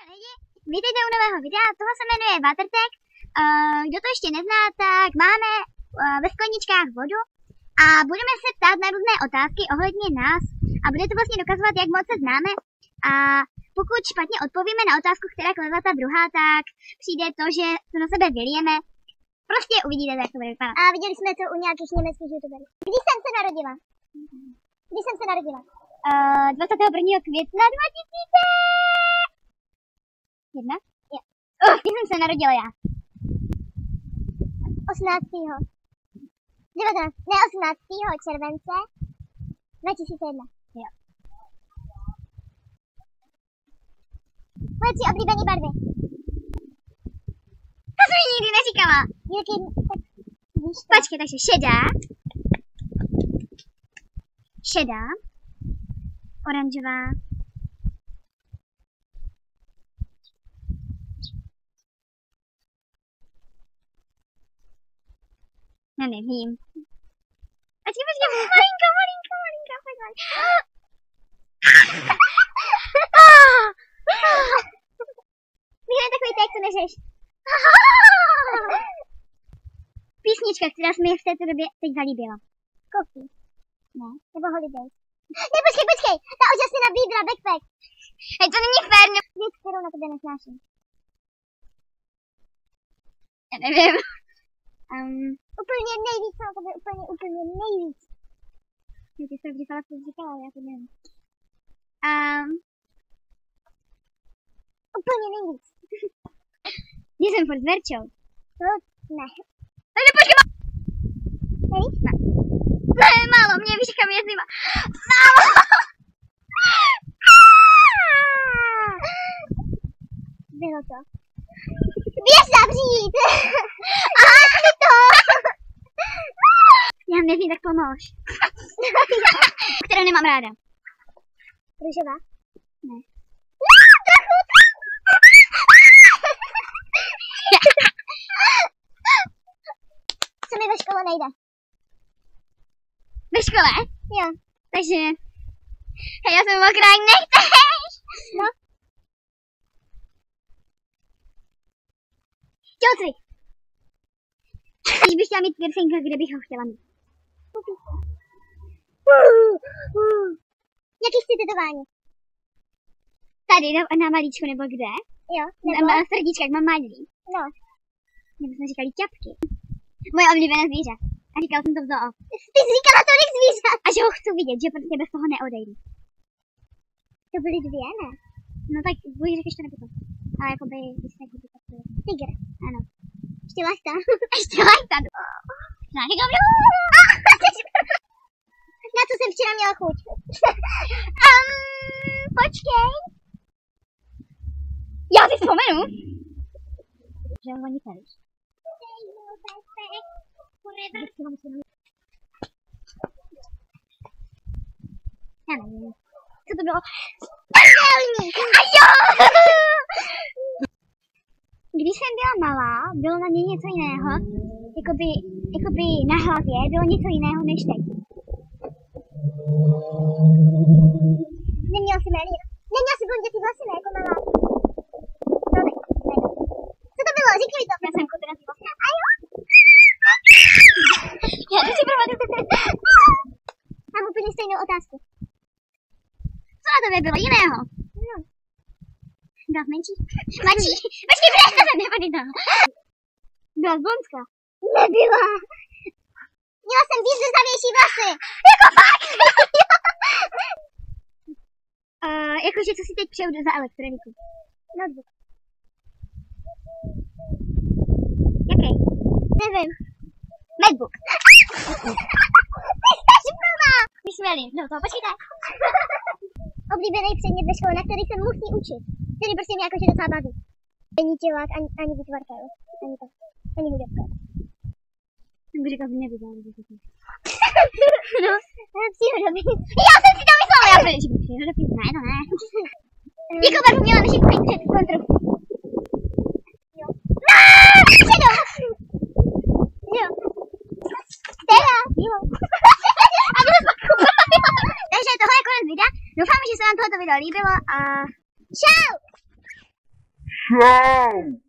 lidi, vítejte u nového videa, toho se jmenuje Watertech. Kdo to ještě nezná, tak máme ve skleničkách vodu a budeme se ptát na různé otázky ohledně nás a bude to vlastně dokazovat, jak moc se známe. A pokud špatně odpovíme na otázku, která kladla ta druhá, tak přijde to, že se na sebe vylijeme. Prostě uvidíte, jak to bude vypadat. A viděli jsme to u nějakých německých youtuberů. Kdy jsem se narodila? 21. května 2001? Jo. Kdy jsem se narodila já? 18. července 2001. Jo. Moje 3 oblíbené barvy. To jsem mi nikdy neříkala. Počkej, takže šedá, oranžová, já nevím. Počkej, malinko, pojď. Vyhraj takový tak, to neřeš. Písnička, která se mi v této době teď zalíbila. Coffee. Ne. Nebo Holiday. Ne, počkej, ta úžasná Vibra Backpack. Hej, to není fér, Věc, kterou na tebe nesnáším. já nevím. Úplně nejvíc na tebe, úplně nejvíc. Ty jsi říkala, já to nevím. Úplně nejvíc. Když jsem furt s Verčou. To ne. Takže počkej, Hej? ne, málo, mě víš, kam je zima. Málo! Bylo to. Běž zavřít! Aha, si to! Já nevím, tak pomož. Kterou nemám ráda. Růžová? Ne. Co mi ve škole nejde? Ve škole? Jo. Takže... Hej, já jsem mokrá, nechceš! No. Tělocvik. Když bych chtěla mít piercinga, kde bych ho chtěla mít? Jaký chci tetování? Tady na malíčku nebo kde? Jo, Na srdíčka, jak mám malý. No. Nebo jsme říkali ťapky. Moje oblíbené zvíře. A říkal jsem to v zoo. Ty jsi říkala tolik zvířat. A že ho chci vidět, že prostě bez toho neodejdu. To byly 2, ne? No tak buď řekneš to nebo to. Ale jakoby, když se kdyby to bylo. Tygr. Ano. Ještě lachta. Ještě lajta. Říkám, jo. Na co jsem včera měla chuť? Počkej. Já si vzpomenu. Že ho nic nevíš. Já nevím. Co to bylo? Padelník. A jo! Když jsem byla malá, bylo na mě něco jiného. Jakoby na hlavě bylo něco jiného než teď. Neměla jsi melín. Neměla jsi blondětý vlasy, ne, jako malá. No ne. Co to bylo? Řekni mi to. Já jsem kotrasý vlasy. A jo? Já to si pamatuju. Mám úplně stejnou otázku. Co na tobě bylo jiného? No. Byla menší? Mladší? Počkej, přesto jsem nepočítala. Byla blondská. Nebyla. Měla jsem víc zrzavější vlasy. Jako fakt? Jakože co si teď přeju za elektroniku? Notebook. Jaký? Nevím. Macbook. Ty jsi plná. Vysměli. No to počkejte. Oblíbený předmět ve škole, na který se musí učit. Který prostě mě jakože docela baví. Není tělák, ani výtvarka, jo. Ani to. Ani hudebka. Jsem říkal, že nevyzval, že to No, přírodopis. Já jsem si to myslela, já bych přírodopis, ne, to ne. Jako bych měla naši před kontrolu. Jo. Šedou. Jo. Teda, jo. A bylo Takže tohle je konec videa. Doufám, že se vám tohoto video líbilo a čau! Čau!